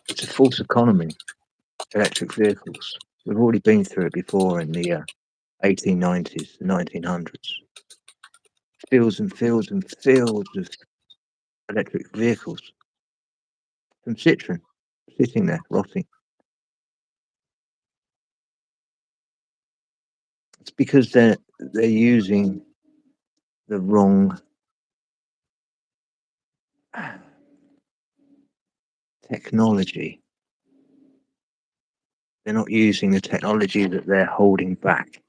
B: It's a false economy, electric vehicles. We've already been through it before in the 1890s, the 1900s. Fields and fields and fields of electric vehicles from Citroen sitting there rotting. It's because they're using the wrong technology. They're not using the technology that they're holding back,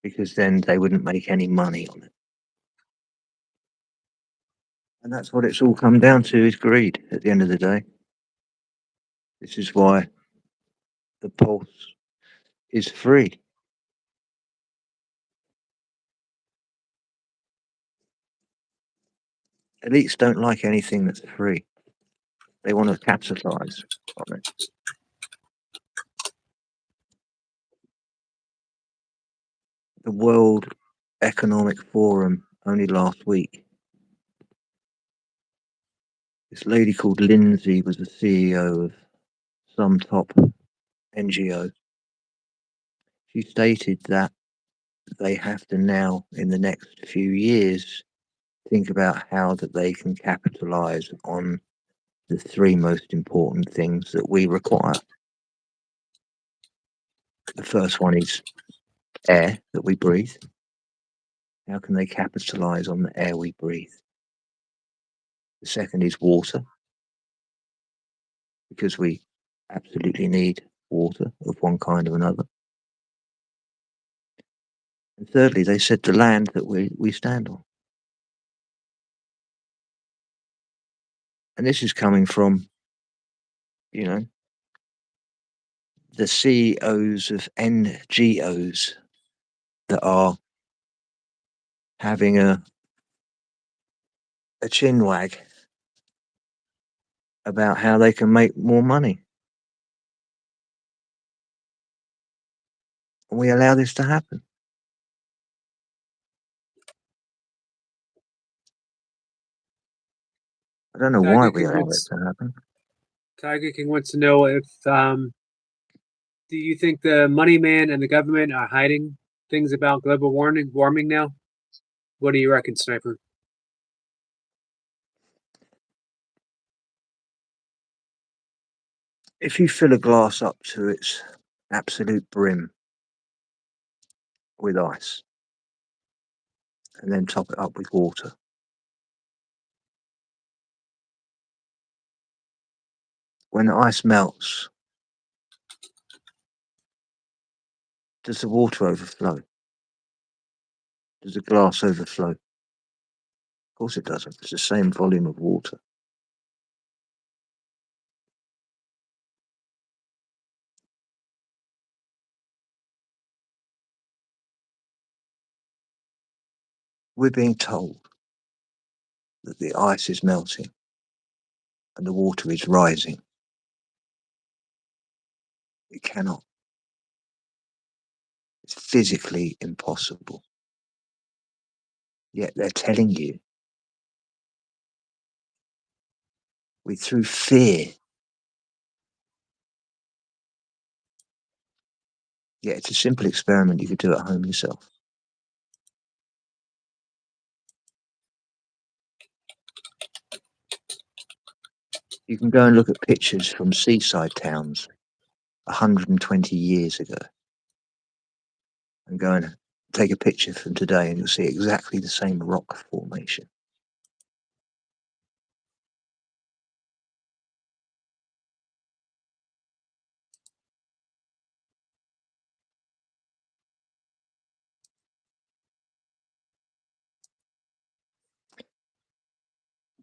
B: because then they wouldn't make any money on it. And that's what it's all come down to, is greed at the end of the day. This is why the pulse is free. Elites don't like anything that's free. They want to capitalize on it. The World Economic Forum only last week, this lady called Lindsay was the CEO of some top NGO. She stated that they have to now, in the next few years, think about how that they can capitalize on the three most important things that we require. The first one is air that we breathe. How can they capitalize on the air we breathe? The second is water, because we absolutely need water of one kind or another. And thirdly, they said the land that we stand on. And this is coming from, you know, the CEOs of NGOs that are having a chin wag about how they can make more money. And we allow this to happen. I don't know why we allow it to happen.
A: Tiger King wants to know if Do you think the money man and the government are hiding things about global warming now? What do you reckon, Sniper?
B: If you fill a glass up to its absolute brim with ice and then top it up with water, when the ice melts, does the water overflow? Does the glass overflow? Of course it doesn't. It's the same volume of water. We're being told that the ice is melting and the water is rising. It cannot. It's physically impossible. Yet they're telling you through fear. Yeah, it's a simple experiment you could do at home yourself. You can go and look at pictures from seaside towns 120 years ago and go and take a picture from today and you'll see exactly the same rock formation.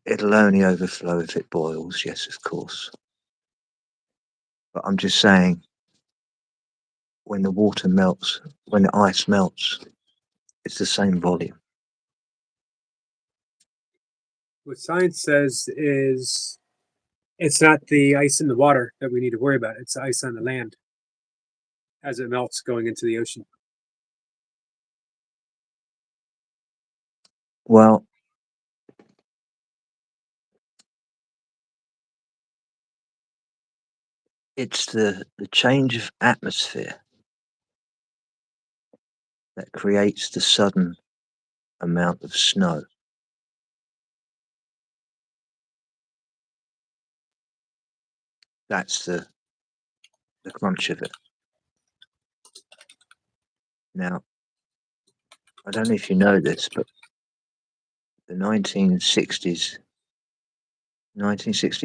B: It'll only overflow if it boils, yes, of course. But I'm just saying, when the water melts, when the ice melts, it's the same volume.
A: What science says is it's not the ice in the water that we need to worry about. It's the ice on the land as it melts going into the ocean.
B: Well, it's the change of atmosphere that creates the sudden amount of snow. That's the crunch of it. Now, I don't know if you know this, but the 1960s,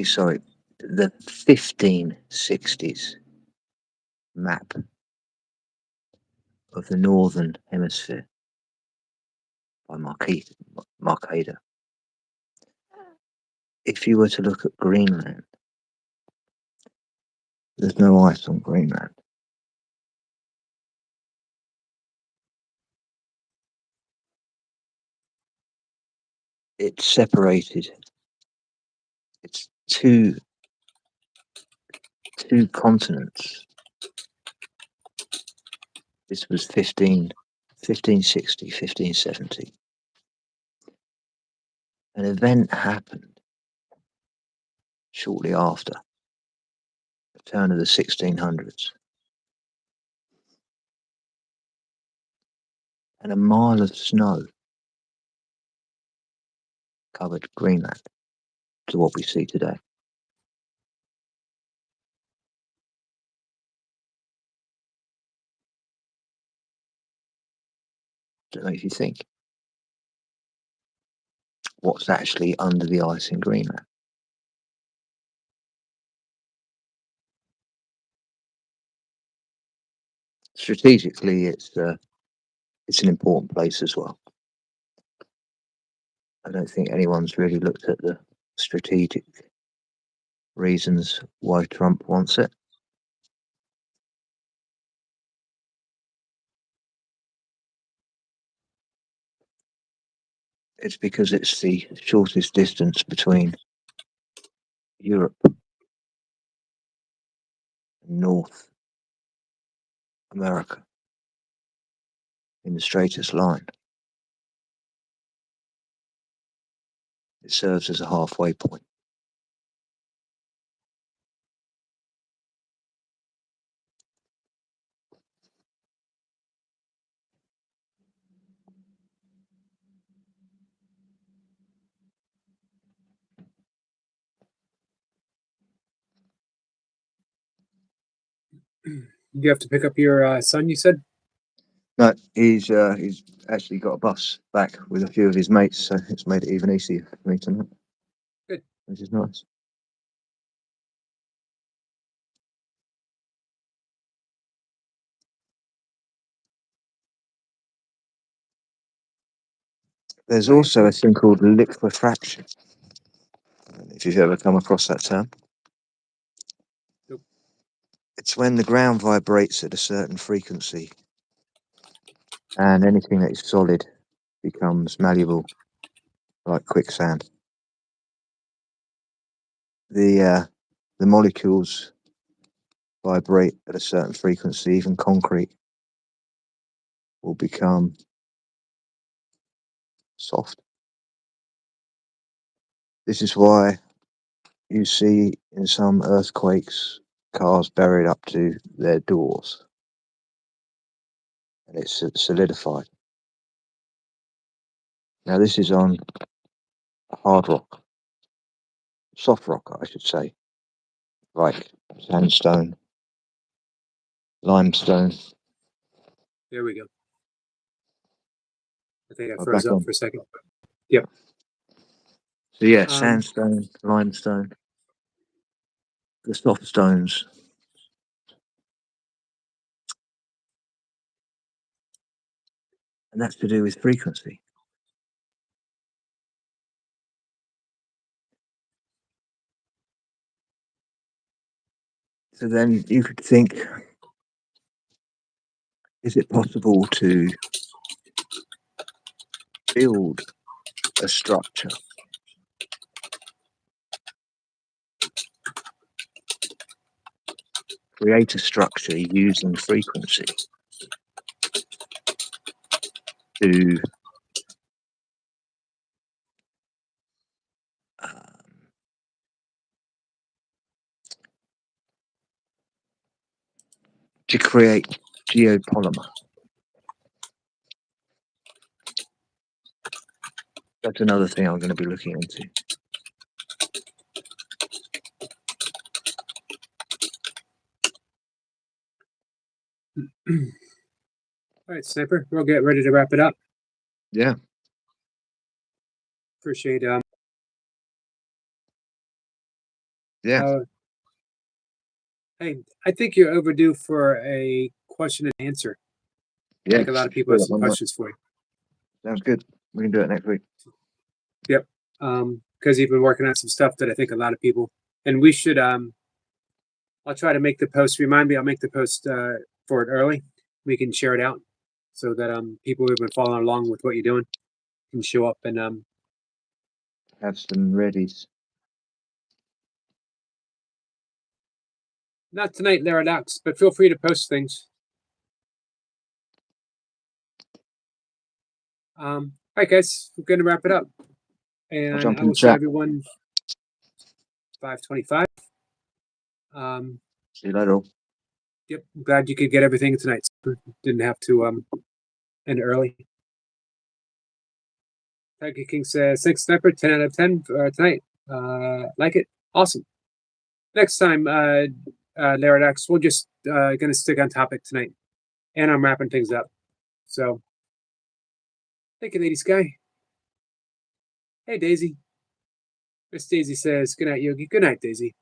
B: sorry, the 1560s map of the Northern Hemisphere by Marcada. If you were to look at Greenland, there's no ice on Greenland. It's separated. It's two continents. This was 1560, 1570. An event happened shortly after the turn of the 1600s. And a mile of snow covered Greenland to what we see today. Does that make you think? What's actually under the ice in Greenland? Strategically, it's an important place as well. I don't think anyone's really looked at the strategic reasons why Trump wants it. It's because it's the shortest distance between Europe and North America in the straightest line. It serves as a halfway point.
A: You have to pick up your son, you said?
B: No, he's actually got a bus back with a few of his mates, so it's made it even easier for me tonight.
A: Good.
B: Which is nice. There's
A: Right.
B: also a thing called liquefaction. If you've ever come across that term.
A: Nope.
B: It's when the ground vibrates at a certain frequency and anything that is solid becomes malleable like quicksand. The molecules vibrate at a certain frequency, even concrete will become soft. This is why you see in some earthquakes cars buried up to their doors and it's solidified. Now this is on hard rock, soft rock, I should say, like sandstone, limestone.
A: There we go. I think I
B: Oh,
A: froze
B: back
A: up
B: on.
A: for a second. Yep.
B: So yeah,
A: Um,
B: sandstone, limestone, the soft stones. And that's to do with frequency. So then you could think, is it possible to build a structure, create a structure using frequency to um, to create geopolymer? That's another thing I'm going to be looking into.
A: all right, Sniper, we'll get ready to wrap it up.
B: Yeah,
A: Appreciate
B: yeah,
A: hey, I think you're overdue for a question and answer. I
B: yeah.
A: think a lot of people
B: Do
A: have
B: that
A: some
B: one night.
A: questions for you.
B: Sounds good. We can do it next week.
A: Yep. Because you've been working on some stuff that I think a lot of people, and we should I'll try to make the post. Remind me, I'll make the post for it early. We can share it out so that people who've been following along with what you're doing can show up and
B: Have some readies.
A: not tonight, Laradox, but feel free to post things. All right, guys, we're gonna wrap it up,
B: I'll
A: and
B: jump
A: I
B: in
A: will
B: the
A: see
B: chat.
A: everyone 5:25. Um,
B: See you later. All.
A: yep, I'm glad you could get everything tonight. Didn't have to end early. Tiger King says, "Thanks, Sniper. 10 out of 10 tonight. Like it. Awesome. Next time, Laradox, we're just gonna stick on topic tonight, and I'm wrapping things up. So, thank you, Lady Sky. Hey, Daisy. Miss Daisy says, "Good night, Yogi. Good night, Daisy."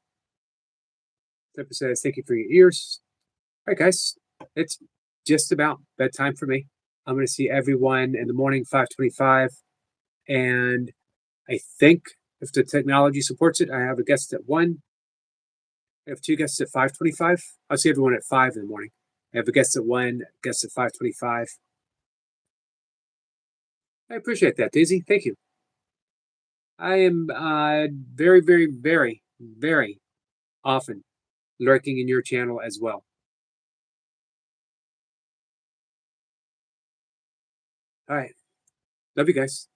A: Sniper says, "Thank you for your ears." All right, guys, it's just about bedtime for me. I'm gonna see everyone in the morning, 5:25, and I think if the technology supports it, I have a guest at 1. I have 2 guests at 5:25. I'll see everyone at 5 in the morning. I have a guest at 1, guest at 5:25. I appreciate that, Daisy. Thank you. I am very, very, very, very often lurking in your channel as well. All right. Love you guys.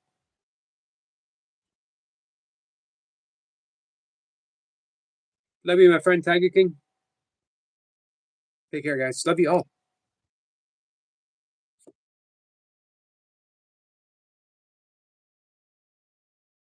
A: Love you, my friend Tiger King. Take care, guys. Love you all.